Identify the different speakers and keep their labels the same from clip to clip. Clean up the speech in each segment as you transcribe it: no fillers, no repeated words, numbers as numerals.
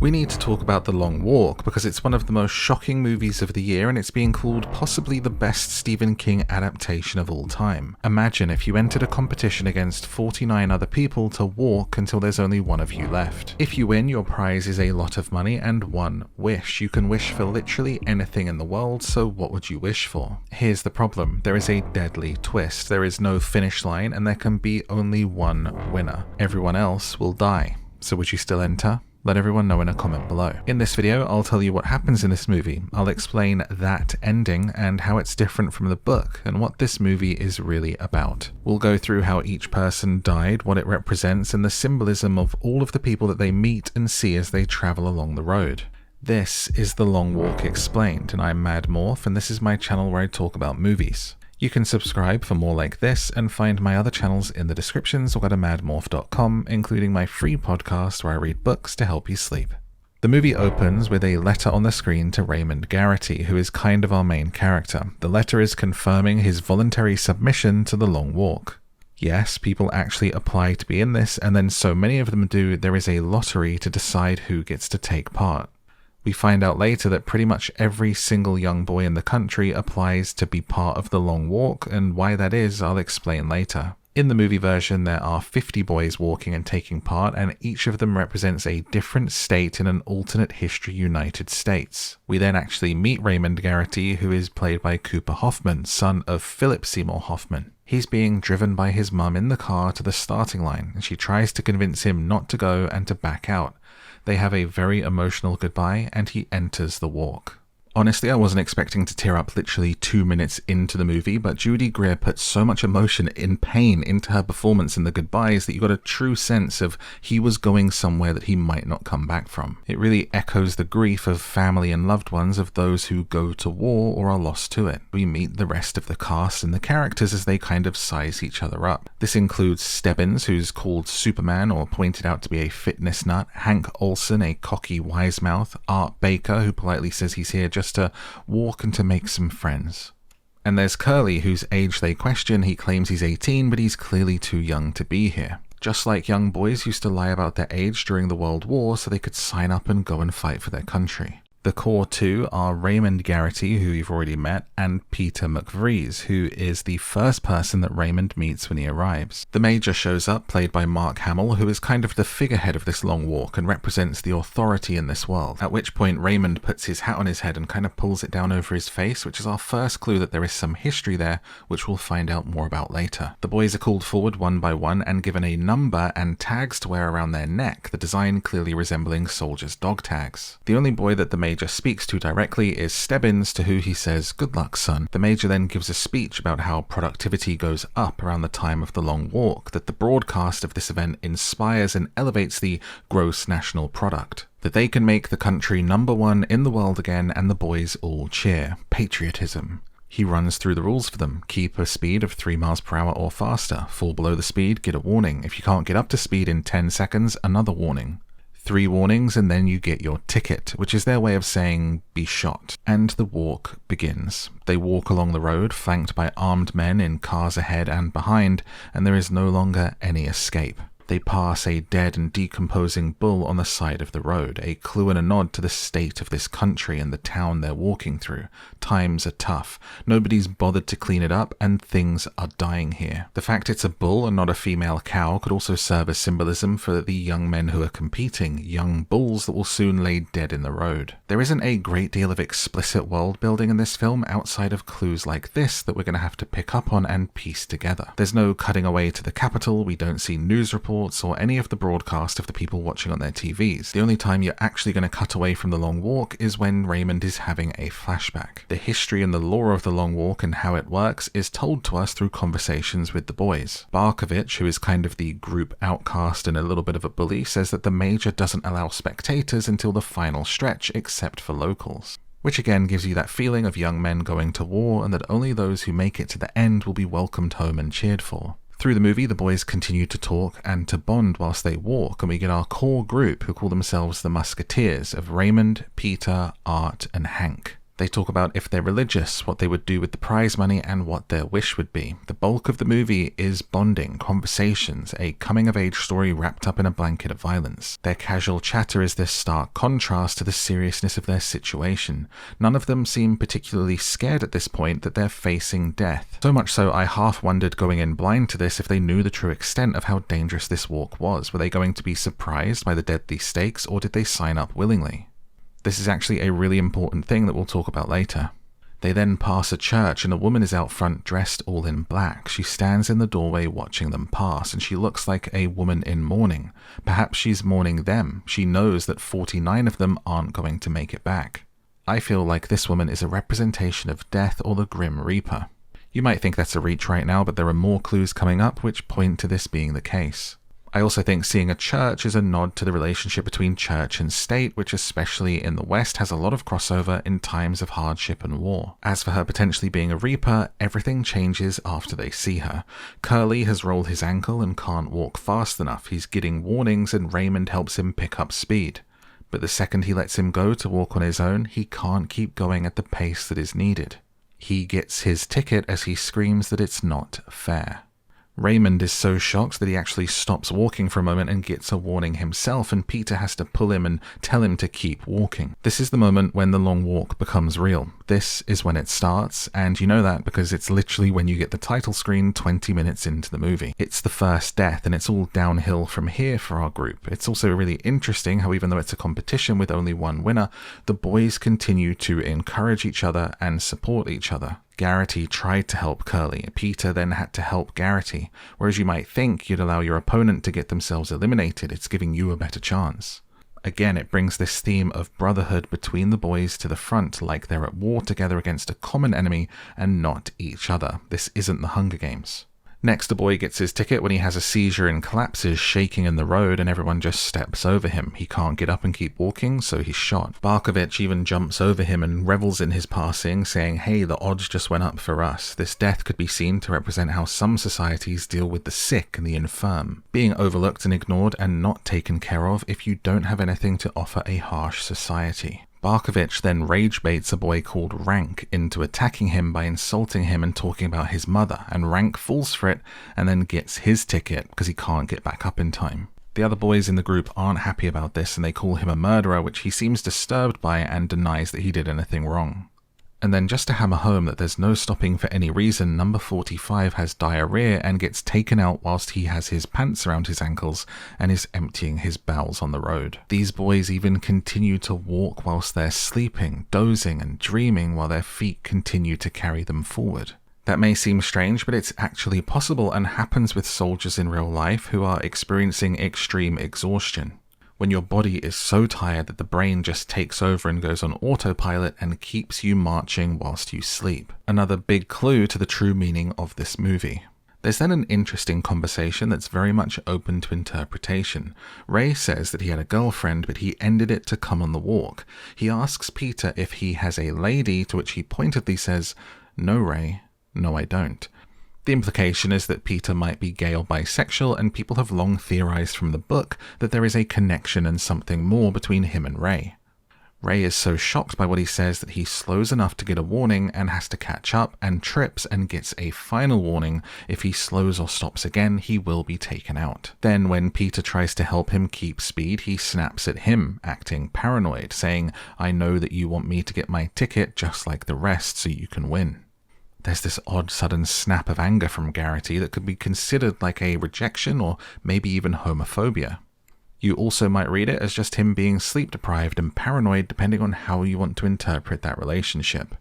Speaker 1: We need to talk about The Long Walk because it's one of the most shocking movies of the year and it's being called possibly the best Stephen King adaptation of all time. Imagine if you entered a competition against 49 other people to walk until there's only one of you left. If you win, your prize is a lot of money and one wish. You can wish for literally anything in the world, so what would you wish for? Here's the problem. There is a deadly twist. There is no finish line and there can be only one winner. Everyone else will die. So would you still enter? Let everyone know in a comment below. In this video, I'll tell you what happens in this movie. I'll explain that ending and how it's different from the book and what this movie is really about. We'll go through how each person died, what it represents, and the symbolism of all of the people that they meet and see as they travel along the road. This is The Long Walk Explained, and I'm MadMorph, and this is my channel where I talk about movies. You can subscribe for more like this and find my other channels in the descriptions or go to madmorph.com, including my free podcast where I read books to help you sleep. The movie opens with a letter on the screen to Raymond Garraty, who is kind of our main character. The letter is confirming his voluntary submission to the Long Walk. Yes, people actually apply to be in this, and then so many of them do, there is a lottery to decide who gets to take part. We find out later that pretty much every single young boy in the country applies to be part of the Long Walk, and why that is, I'll explain later. In the movie version, there are 50 boys walking and taking part, and each of them represents a different state in an alternate history United States. We then actually meet Raymond Garraty, who is played by Cooper Hoffman, son of Philip Seymour Hoffman. He's being driven by his mum in the car to the starting line, and she tries to convince him not to go and to back out. They have a very emotional goodbye, and he enters the walk. Honestly, I wasn't expecting to tear up literally 2 minutes into the movie, but Judy Greer put so much emotion and pain into her performance in the goodbyes that you got a true sense of he was going somewhere that he might not come back from. It really echoes the grief of family and loved ones of those who go to war or are lost to it. We meet the rest of the cast and the characters as they kind of size each other up. This includes Stebbins, who's called Superman or pointed out to be a fitness nut, Hank Olson, a cocky wise mouth, Art Baker, who politely says he's here just to walk and to make some friends. And there's Curly, whose age they question. He claims he's 18, but he's clearly too young to be here. Just like young boys used to lie about their age during the World War so they could sign up and go and fight for their country. The core two are Raymond Garraty, who you've already met, and Peter Mcvries, who is the first person that Raymond meets when he arrives. The Major shows up, played by Mark Hamill, who is kind of the figurehead of this long walk and represents the authority in this world, at which point Raymond puts his hat on his head and kind of pulls it down over his face, which is our first clue that there is some history there, which we'll find out more about later. The boys are called forward one by one and given a number and tags to wear around their neck, the design clearly resembling soldiers' dog tags. The only boy that the Major speaks to directly is Stebbins, to who he says, "Good luck, son." The Major then gives a speech about how productivity goes up around the time of the Long Walk, that the broadcast of this event inspires and elevates the gross national product, that they can make the country #1 in the world again, and the boys all cheer. Patriotism. He runs through the rules for them. Keep a speed of 3 miles per hour or faster. Fall below the speed, get a warning. If you can't get up to speed in 10 seconds, another warning. 3 warnings and then you get your ticket, which is their way of saying be shot. And the walk begins. They walk along the road, flanked by armed men in cars ahead and behind, and there is no longer any escape. They pass a dead and decomposing bull on the side of the road, a clue and a nod to the state of this country and the town they're walking through. Times are tough, nobody's bothered to clean it up, and things are dying here. The fact it's a bull and not a female cow could also serve as symbolism for the young men who are competing, young bulls that will soon lay dead in the road. There isn't a great deal of explicit world building in this film outside of clues like this that we're going to have to pick up on and piece together. There's no cutting away to the Capitol, we don't see news reports or any of the broadcast of the people watching on their TVs. The only time you're actually going to cut away from the Long Walk is when Raymond is having a flashback. The history and the lore of the Long Walk and how it works is told to us through conversations with the boys. Barkovitch, who is kind of the group outcast and a little bit of a bully, says that the Major doesn't allow spectators until the final stretch except for locals. Which again gives you that feeling of young men going to war and that only those who make it to the end will be welcomed home and cheered for. Through the movie, the boys continue to talk and to bond whilst they walk, and we get our core group who call themselves the Musketeers of Raymond, Peter, Art, and Hank. They talk about if they're religious, what they would do with the prize money, and what their wish would be. The bulk of the movie is bonding, conversations, a coming-of-age story wrapped up in a blanket of violence. Their casual chatter is this stark contrast to the seriousness of their situation. None of them seem particularly scared at this point that they're facing death. So much so I half wondered going in blind to this if they knew the true extent of how dangerous this walk was. Were they going to be surprised by the deadly stakes, or did they sign up willingly? This is actually a really important thing that we'll talk about later. They then pass a church and a woman is out front dressed all in black. She stands in the doorway watching them pass, and she looks like a woman in mourning. Perhaps she's mourning them. She knows that 49 of them aren't going to make it back. I feel like this woman is a representation of death or the Grim Reaper. You might think that's a reach right now, but there are more clues coming up which point to this being the case. I also think seeing a church is a nod to the relationship between church and state, which especially in the West has a lot of crossover in times of hardship and war. As for her potentially being a Reaper, everything changes after they see her. Curly has rolled his ankle and can't walk fast enough. He's getting warnings and Raymond helps him pick up speed. But the second he lets him go to walk on his own, he can't keep going at the pace that is needed. He gets his ticket as he screams that it's not fair. Raymond is so shocked that he actually stops walking for a moment and gets a warning himself, and Peter has to pull him and tell him to keep walking. This is the moment when the long walk becomes real. This is when it starts, and you know that because it's literally when you get the title screen 20 minutes into the movie. It's the first death, and it's all downhill from here for our group. It's also really interesting how even though it's a competition with only one winner, the boys continue to encourage each other and support each other. Garraty tried to help Curly. Peter then had to help Garraty. Whereas you might think you'd allow your opponent to get themselves eliminated, it's giving you a better chance. Again, it brings this theme of brotherhood between the boys to the front, like they're at war together against a common enemy and not each other. This isn't the Hunger Games. Next, a boy gets his ticket when he has a seizure and collapses, shaking in the road, and everyone just steps over him. He can't get up and keep walking, so he's shot. Barkovitch even jumps over him and revels in his passing, saying, "Hey, the odds just went up for us." This death could be seen to represent how some societies deal with the sick and the infirm, being overlooked and ignored and not taken care of if you don't have anything to offer a harsh society. Barkovitch then rage baits a boy called Rank into attacking him by insulting him and talking about his mother, and Rank falls for it and then gets his ticket because he can't get back up in time. The other boys in the group aren't happy about this and they call him a murderer, which he seems disturbed by and denies that he did anything wrong. And then just to hammer home that there's no stopping for any reason, number 45 has diarrhea and gets taken out whilst he has his pants around his ankles and is emptying his bowels on the road. These boys even continue to walk whilst they're sleeping, dozing and dreaming while their feet continue to carry them forward. That may seem strange, but it's actually possible and happens with soldiers in real life who are experiencing extreme exhaustion. When your body is so tired that the brain just takes over and goes on autopilot and keeps you marching whilst you sleep. Another big clue to the true meaning of this movie. There's then an interesting conversation that's very much open to interpretation. Ray says that he had a girlfriend, but he ended it to come on the walk. He asks Peter if he has a lady, to which he pointedly says, "No, Ray, no I don't." The implication is that Peter might be gay or bisexual, and people have long theorized from the book that there is a connection and something more between him and Ray. Ray is so shocked by what he says that he slows enough to get a warning and has to catch up and trips and gets a final warning. If he slows or stops again, he will be taken out. Then when Peter tries to help him keep speed, he snaps at him, acting paranoid, saying, "I know that you want me to get my ticket just like the rest so you can win." There's this odd sudden snap of anger from Garraty that could be considered like a rejection or maybe even homophobia. You also might read it as just him being sleep deprived and paranoid, depending on how you want to interpret that relationship.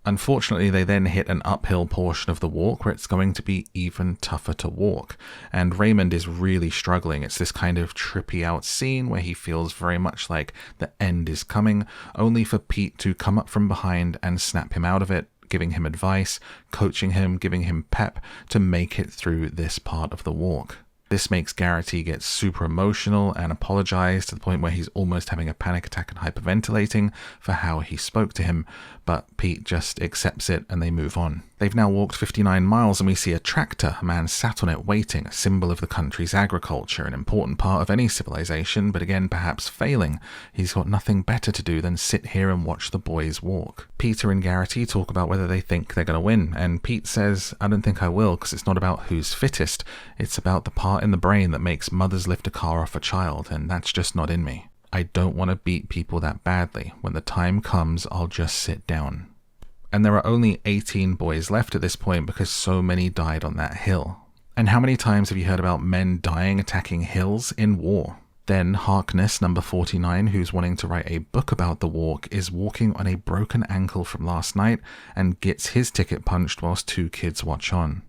Speaker 1: Unfortunately, they then hit an uphill portion of the walk where it's going to be even tougher to walk, and Raymond is really struggling. It's this kind of trippy out scene where he feels very much like the end is coming, only for Pete to come up from behind and snap him out of it, giving him advice, coaching him, giving him pep to make it through this part of the walk. This makes Garraty get super emotional and apologize to the point where he's almost having a panic attack and hyperventilating for how he spoke to him, but Pete just accepts it and they move on. They've now walked 59 miles and we see a tractor, a man sat on it waiting, a symbol of the country's agriculture, an important part of any civilization, but again perhaps failing. He's got nothing better to do than sit here and watch the boys walk. Peter and Garraty talk about whether they think they're going to win, and Pete says, I don't think I will, because it's not about who's fittest, it's about the part in the brain that makes mothers lift a car off a child, and that's just not in me. I don't want to beat people that badly. When the time comes, I'll just sit down. And there are only 18 boys left at this point because so many died on that hill. And how many times have you heard about men dying attacking hills in war? Then Harkness, number 49, who's wanting to write a book about the walk, is walking on a broken ankle from last night and gets his ticket punched whilst 2 kids watch on.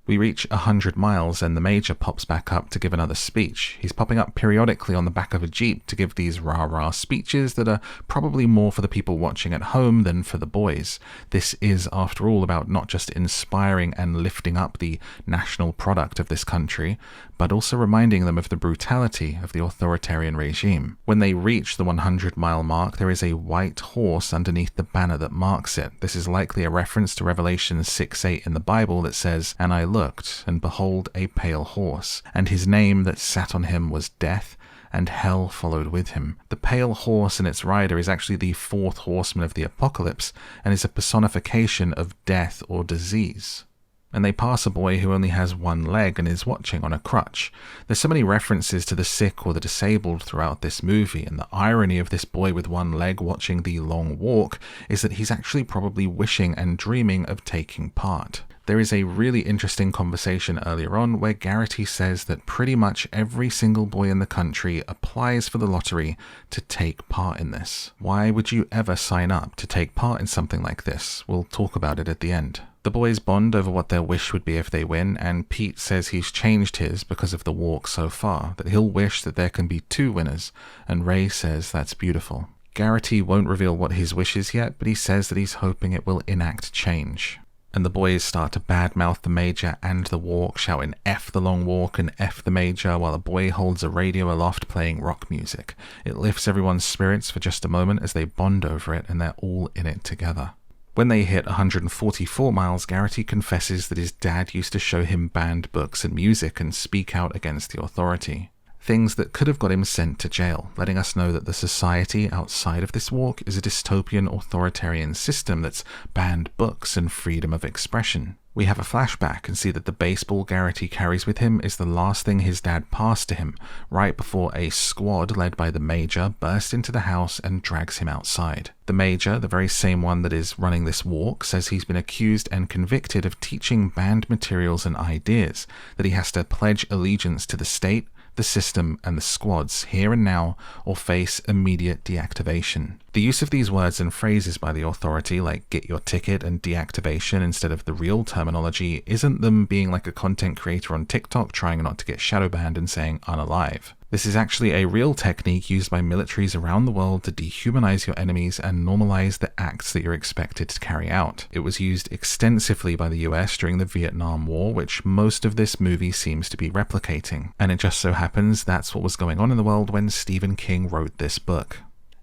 Speaker 1: We reach 100 miles and the Major pops back up to give another speech. He's popping up periodically on the back of a Jeep to give these rah-rah speeches that are probably more for the people watching at home than for the boys. This is, after all, about not just inspiring and lifting up the national product of this country, but also reminding them of the brutality of the authoritarian regime. When they reach the 100-mile mark, there is a white horse underneath the banner that marks it. This is likely a reference to Revelation 6:8 in the Bible that says, "And I looked, and behold a pale horse, and his name that sat on him was Death, and hell followed with him." The pale horse and its rider is actually the 4th horseman of the apocalypse, and is a personification of death or disease. And they pass a boy who only has 1 leg and is watching on a crutch. There's so many references to the sick or the disabled throughout this movie, and the irony of this boy with 1 leg watching the long walk is that he's actually probably wishing and dreaming of taking part. There is a really interesting conversation earlier on where Garraty says that pretty much every single boy in the country applies for the lottery to take part in this. Why would you ever sign up to take part in something like this? We'll talk about it at the end. The boys bond over what their wish would be if they win, and Pete says he's changed his because of the walk so far, that he'll wish that there can be 2 winners, and Ray says that's beautiful. Garraty won't reveal what his wish is yet, but he says that he's hoping it will enact change. And the boys start to badmouth the Major and the walk, shouting F the long walk and F the Major, while a boy holds a radio aloft playing rock music. It lifts everyone's spirits for just a moment as they bond over it, and they're all in it together. When they hit 144 miles, Garraty confesses that his dad used to show him banned books and music and speak out against the authority. Things that could have got him sent to jail, letting us know that the society outside of this walk is a dystopian authoritarian system that's banned books and freedom of expression. We have a flashback and see that the baseball Garraty carries with him is the last thing his dad passed to him, right before a squad led by the Major bursts into the house and drags him outside. The Major, the very same one that is running this walk, says he's been accused and convicted of teaching banned materials and ideas, that he has to pledge allegiance to the state, the system, and the squads here and now, or face immediate deactivation. The use of these words and phrases by the authority, like get your ticket and deactivation instead of the real terminology, isn't them being like a content creator on TikTok trying not to get shadow banned and saying unalive. This is actually a real technique used by militaries around the world to dehumanize your enemies and normalize the acts that you're expected to carry out. It was used extensively by the US during the Vietnam War, which most of this movie seems to be replicating. And it just so happens that's what was going on in the world when Stephen King wrote this book.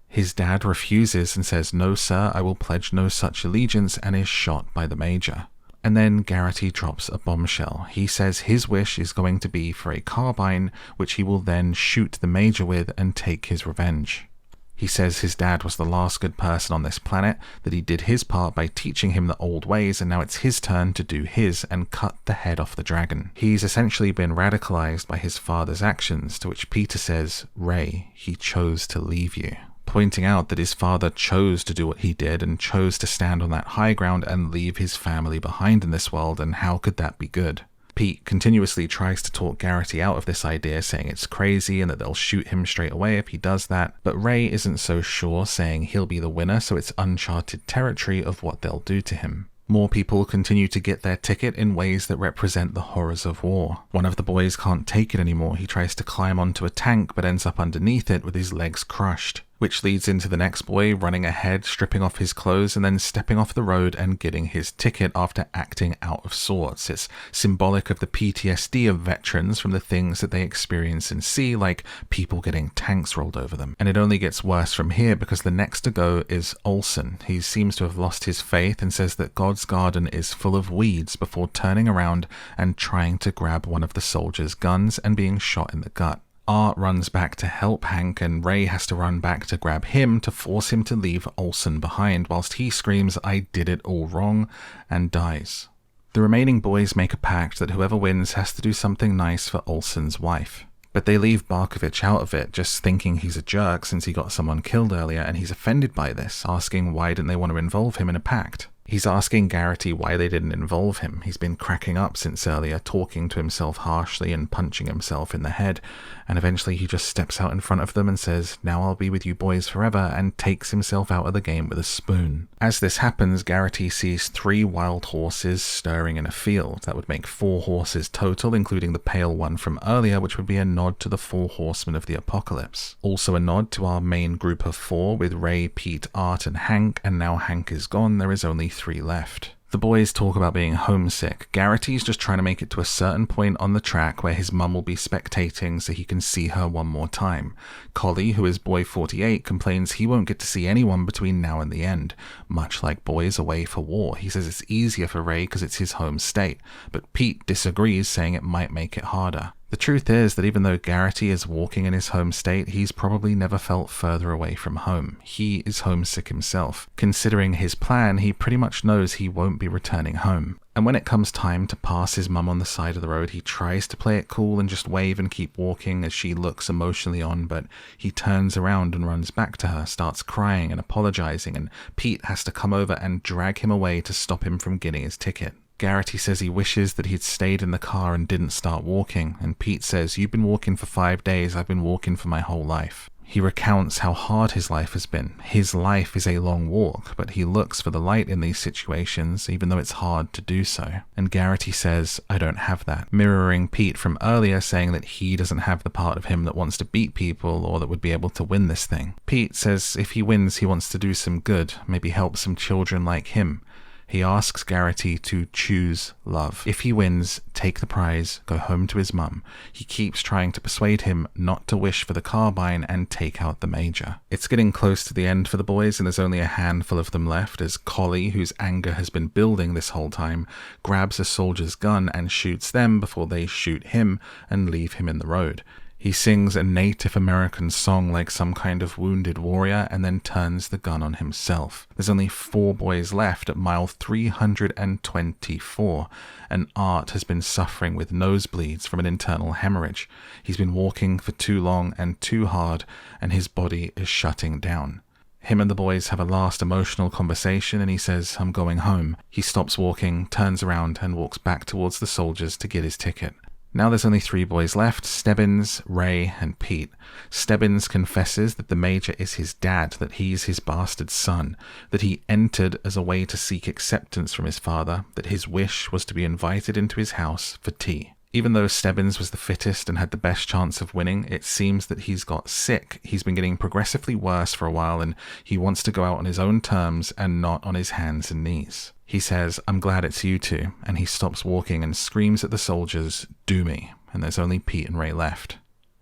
Speaker 1: His dad refuses and says, "No sir, I will pledge no such allegiance," and is shot by the Major. And then Garraty drops a bombshell. He says his wish is going to be for a carbine, which he will then shoot the Major with and take his revenge. He says his dad was the last good person on this planet, that he did his part by teaching him the old ways, and now it's his turn to do his and cut the head off the dragon. He's essentially been radicalized by his father's actions, to which Peter says, "Ray, he chose to leave you," pointing out that his father chose to do what he did and chose to stand on that high ground and leave his family behind in this world, and how could that be good? Pete continuously tries to talk Garraty out of this idea, saying it's crazy and that they'll shoot him straight away if he does that, but Ray isn't so sure, saying he'll be the winner, so it's uncharted territory of what they'll do to him. More people continue to get their ticket in ways that represent the horrors of war. One of the boys can't take it anymore. He tries to climb onto a tank but ends up underneath it with his legs crushed. which leads into the next boy running ahead, stripping off his clothes, and then stepping off the road and getting his ticket after acting out of sorts. It's symbolic of the PTSD of veterans from the things that they experience and see, like people getting tanks rolled over them. And it only gets worse from here, because the next to go is Olson. He seems to have lost his faith and says that God's garden is full of weeds before turning around and trying to grab one of the soldiers' guns and being shot in the gut. Art runs back to help Hank, and Ray has to run back to grab him to force him to leave Olson behind, whilst he screams, "I did it all wrong," and dies. The remaining boys make a pact that whoever wins has to do something nice for Olson's wife. But they leave Barkovitch out of it, just thinking he's a jerk since he got someone killed earlier, and he's offended by this, asking why didn't they want to involve him in a pact. He's asking Garraty why they didn't involve him. He's been cracking up since earlier, talking to himself harshly and punching himself in the head, and eventually he just steps out in front of them and says, "Now I'll be with you boys forever," and takes himself out of the game with a spoon. As this happens, Garraty sees 3 wild horses stirring in a field. That would make 4 horses total, including the pale one from earlier, which would be a nod to the 4 horsemen of the apocalypse. Also a nod to our main group of 4 with Ray, Pete, Art, and Hank, and now Hank is gone, there is only 3 left. The boys talk about being homesick. Garraty's just trying to make it to a certain point on the track where his mum will be spectating so he can see her one more time. Collie, who is boy 48, complains he won't get to see anyone between now and the end. Much like boys away for war, he says it's easier for Ray because it's his home state, but Pete disagrees, saying it might make it harder. The truth is that even though Garraty is walking in his home state, he's probably never felt further away from home. He is homesick himself. Considering his plan, he pretty much knows he won't be returning home. And when it comes time to pass his mum on the side of the road, he tries to play it cool and just wave and keep walking as she looks emotionally on, but he turns around and runs back to her, starts crying and apologizing, and Pete has to come over and drag him away to stop him from getting his ticket. Garraty says he wishes that he'd stayed in the car and didn't start walking, and Pete says, "You've been walking for 5 days, I've been walking for my whole life." He recounts how hard his life has been. His life is a long walk, but he looks for the light in these situations, even though it's hard to do so. And Garraty says, "I don't have that," mirroring Pete from earlier, saying that he doesn't have the part of him that wants to beat people or that would be able to win this thing. Pete says if he wins, he wants to do some good, maybe help some children like him. He asks Garraty to choose love. If he wins, take the prize, go home to his mum. He keeps trying to persuade him not to wish for the carbine and take out the major. It's getting close to the end for the boys, and there's only a handful of them left as Collie, whose anger has been building this whole time, grabs a soldier's gun and shoots them before they shoot him and leave him in the road. He sings a Native American song like some kind of wounded warrior and then turns the gun on himself. There's only 4 boys left at mile 324, and Art has been suffering with nosebleeds from an internal hemorrhage. He's been walking for too long and too hard, and his body is shutting down. Him and the boys have a last emotional conversation, and he says, "I'm going home." He stops walking, turns around, and walks back towards the soldiers to get his ticket. Now there's only 3 boys left, Stebbins, Ray, and Pete. Stebbins confesses that the Major is his dad, that he's his bastard son, that he entered as a way to seek acceptance from his father, that his wish was to be invited into his house for tea. Even though Stebbins was the fittest and had the best chance of winning, it seems that he's got sick. He's been getting progressively worse for a while, and he wants to go out on his own terms and not on his hands and knees. He says, "I'm glad it's you two," and he stops walking and screams at the soldiers, "Do me," and there's only Pete and Ray left.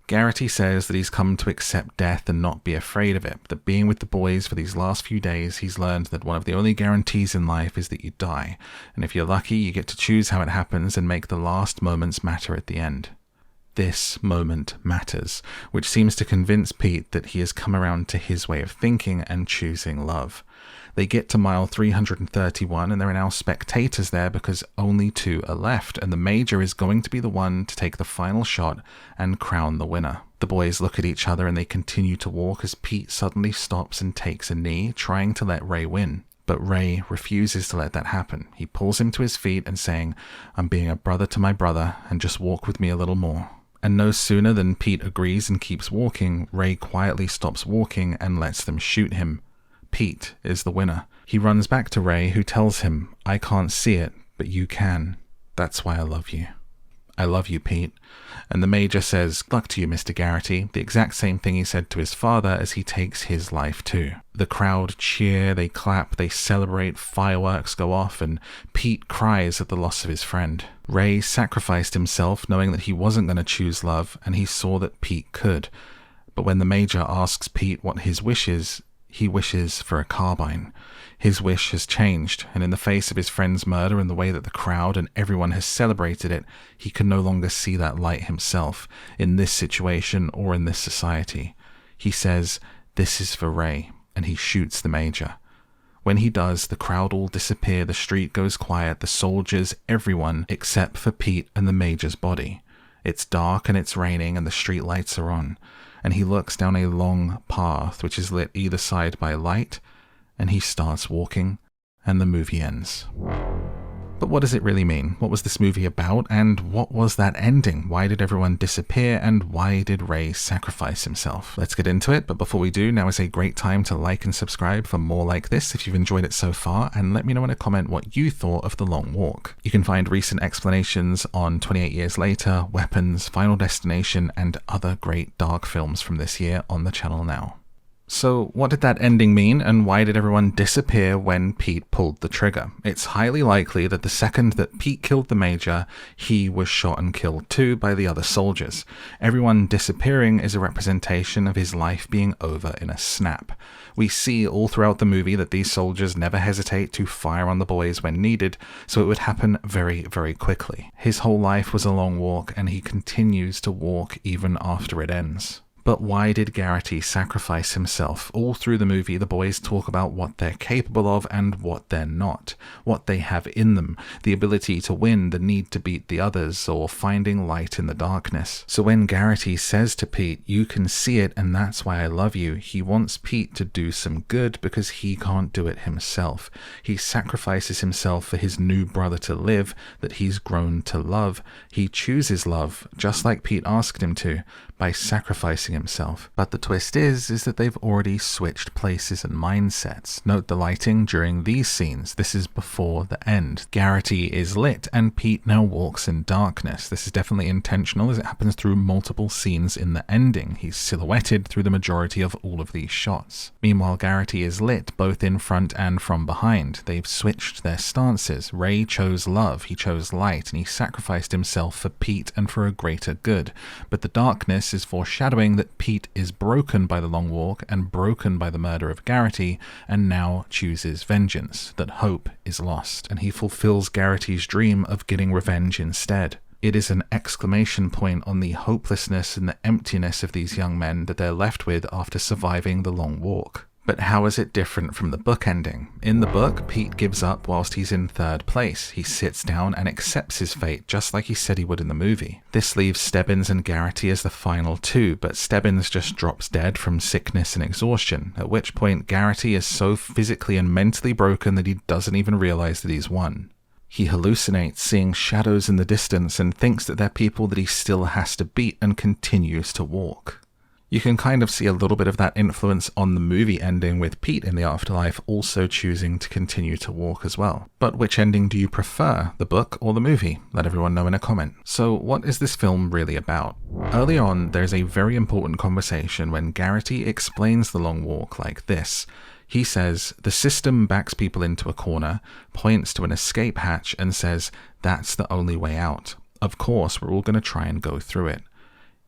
Speaker 1: Garraty says that he's come to accept death and not be afraid of it, that being with the boys for these last few days, he's learned that one of the only guarantees in life is that you die, and if you're lucky, you get to choose how it happens and make the last moments matter at the end. This moment matters, which seems to convince Pete that he has come around to his way of thinking and choosing love. They get to mile 331 and there are now spectators there because only 2 are left, and the Major is going to be the one to take the final shot and crown the winner. The boys look at each other and they continue to walk as Pete suddenly stops and takes a knee, trying to let Ray win. But Ray refuses to let that happen. He pulls him to his feet and saying, "I'm being a brother to my brother, and just walk with me a little more." And no sooner than Pete agrees and keeps walking, Ray quietly stops walking and lets them shoot him. Pete is the winner. He runs back to Ray, who tells him, "I can't see it, but you can. That's why I love you." I love you, Pete. And the Major says, "Luck to you, Mr. Garraty," the exact same thing he said to his father as he takes his life too. The crowd cheer, they clap, they celebrate, fireworks go off, and Pete cries at the loss of his friend. Ray sacrificed himself knowing that he wasn't going to choose love, and he saw that Pete could. But when the Major asks Pete what his wish is, he wishes for a carbine. His wish has changed, and in the face of his friend's murder and the way that the crowd and everyone has celebrated it, he can no longer see that light himself, in this situation or in this society. He says, "This is for Ray," and he shoots the Major. When he does, the crowd all disappear, the street goes quiet, the soldiers, everyone, except for Pete and the Major's body. It's dark and it's raining and the street lights are on, and he looks down a long path which is lit either side by light, and he starts walking, and the movie ends. But what does it really mean? What was this movie about, and what was that ending? Why did everyone disappear, and why did Ray sacrifice himself? Let's get into it, but before we do, now is a great time to like and subscribe for more like this if you've enjoyed it so far, and let me know in a comment what you thought of The Long Walk. You can find recent explanations on 28 Years Later, Weapons, Final Destination, and other great dark films from this year on the channel now. So what did that ending mean, and why did everyone disappear when Pete pulled the trigger? It's highly likely that the second that Pete killed the Major, he was shot and killed too by the other soldiers. Everyone disappearing is a representation of his life being over in a snap. We see all throughout the movie that these soldiers never hesitate to fire on the boys when needed, so it would happen very, very quickly. His whole life was a long walk, and he continues to walk even after it ends. But why did Garraty sacrifice himself? All through the movie, the boys talk about what they're capable of and what they're not, what they have in them, the ability to win, the need to beat the others, or finding light in the darkness. So when Garraty says to Pete, "You can see it and that's why I love you," he wants Pete to do some good because he can't do it himself. He sacrifices himself for his new brother to live, that he's grown to love. He chooses love, just like Pete asked him to, by sacrificing himself. But the twist is that they've already switched places and mindsets. Note the lighting during these scenes. This is before the end. Garraty is lit and Pete now walks in darkness. This is definitely intentional as it happens through multiple scenes in the ending. He's silhouetted through the majority of all of these shots. Meanwhile, Garraty is lit both in front and from behind. They've switched their stances. Ray chose love, he chose light, and he sacrificed himself for Pete and for a greater good. But the darkness is foreshadowing that Pete is broken by the long walk and broken by the murder of Garraty, and now chooses vengeance, that hope is lost, and he fulfills Garraty's dream of getting revenge instead. It is an exclamation point on the hopelessness and the emptiness of these young men that they're left with after surviving the long walk. But how is it different from the book ending? In the book, Pete gives up whilst he's in third place. He sits down and accepts his fate, just like he said he would in the movie. This leaves Stebbins and Garraty as the final two, but Stebbins just drops dead from sickness and exhaustion, at which point Garraty is so physically and mentally broken that he doesn't even realize that he's won. He hallucinates, seeing shadows in the distance, and thinks that they're people that he still has to beat, and continues to walk. You can kind of see a little bit of that influence on the movie ending, with Pete in the afterlife also choosing to continue to walk as well. But which ending do you prefer, the book or the movie? Let everyone know in a comment. So what is this film really about? Early on, there's a very important conversation when Garraty explains the long walk like this. He says, "The system backs people into a corner, points to an escape hatch and says, that's the only way out. Of course, we're all going to try and go through it."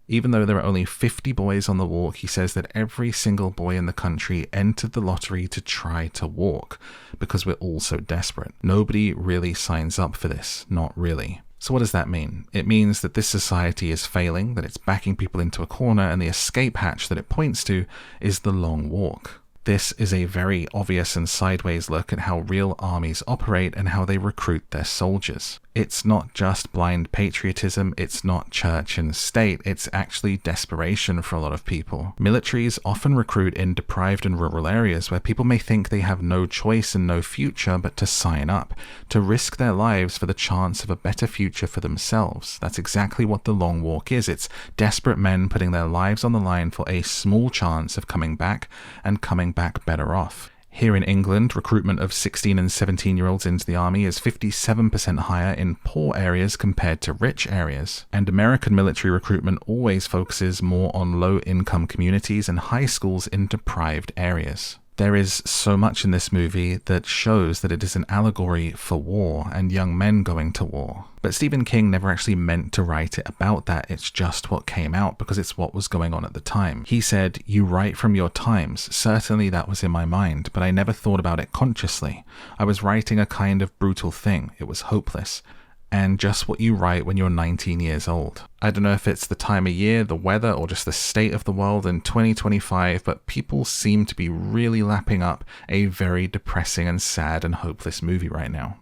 Speaker 1: Even though there are only 50 boys on the walk, he says that every single boy in the country entered the lottery to try to walk, because we're all so desperate. Nobody really signs up for this, not really. So what does that mean? It means that this society is failing, that it's backing people into a corner, and the escape hatch that it points to is the long walk. This is a very obvious and sideways look at how real armies operate and how they recruit their soldiers. It's not just blind patriotism, it's not church and state, it's actually desperation for a lot of people. Militaries often recruit in deprived and rural areas where people may think they have no choice and no future but to sign up, to risk their lives for the chance of a better future for themselves. That's exactly what the long walk is. It's desperate men putting their lives on the line for a small chance of coming back and coming back better off. Here in England, recruitment of 16 and 17-year-olds into the army is 57% higher in poor areas compared to rich areas. And American military recruitment always focuses more on low-income communities and high schools in deprived areas. There is so much in this movie that shows that it is an allegory for war and young men going to war. But Stephen King never actually meant to write it about that, it's just what came out because it's what was going on at the time. He said, "You write from your times." Certainly that was in my mind, but I never thought about it consciously. I was writing a kind of brutal thing. It was hopeless. And just what you write when you're 19 years old. I don't know if it's the time of year, the weather, or just the state of the world in 2025, but people seem to be really lapping up a very depressing and sad and hopeless movie right now.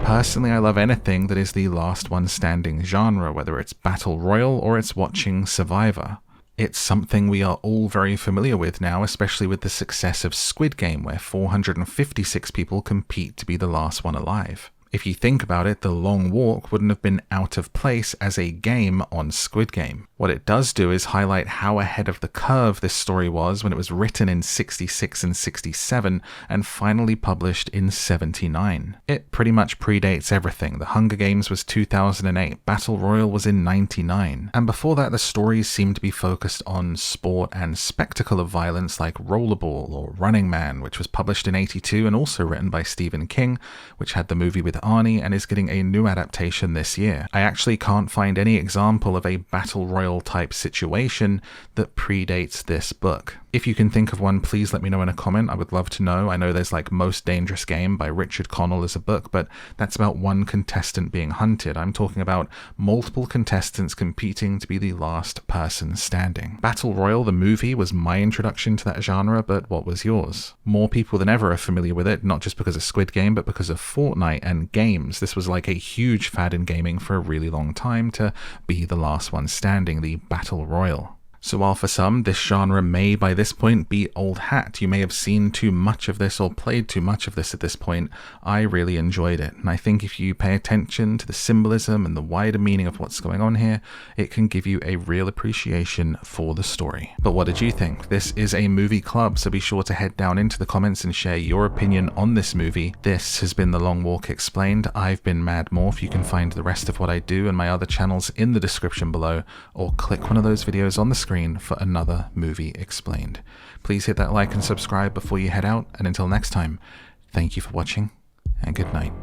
Speaker 1: Personally, I love anything that is the last one standing genre, whether it's Battle Royale or it's watching Survivor. It's something we are all very familiar with now, especially with the success of Squid Game, where 456 people compete to be the last one alive. If you think about it, The Long Walk wouldn't have been out of place as a game on Squid Game. What it does do is highlight how ahead of the curve this story was when it was written in 66 and 67 and finally published in 79. It pretty much predates everything. The Hunger Games was 2008, Battle Royale was in 99, and before that the stories seemed to be focused on sport and spectacle of violence like Rollerball or Running Man, which was published in 82 and also written by Stephen King, which had the movie with Arnie and is getting a new adaptation this year. I actually can't find any example of a battle royale type situation that predates this book. If you can think of one, please let me know in a comment. I would love to know. I know there's like Most Dangerous Game by Richard Connell as a book, but that's about one contestant being hunted. I'm talking about multiple contestants competing to be the last person standing. Battle Royale, the movie, was my introduction to that genre, but what was yours? More people than ever are familiar with it, not just because of Squid Game, but because of Fortnite and games. This was like a huge fad in gaming for a really long time to be the last one standing, the Battle Royale. So while for some, this genre may by this point be old hat, you may have seen too much of this or played too much of this at this point, I really enjoyed it. And I think if you pay attention to the symbolism and the wider meaning of what's going on here, it can give you a real appreciation for the story. But what did you think? This is a movie club, so be sure to head down into the comments and share your opinion on this movie. This has been The Long Walk Explained. I've been MadMorph. You can find the rest of what I do and my other channels in the description below, or click one of those videos on the screen for another movie explained. Please hit that like and subscribe before you head out, and until next time, thank you for watching and good night.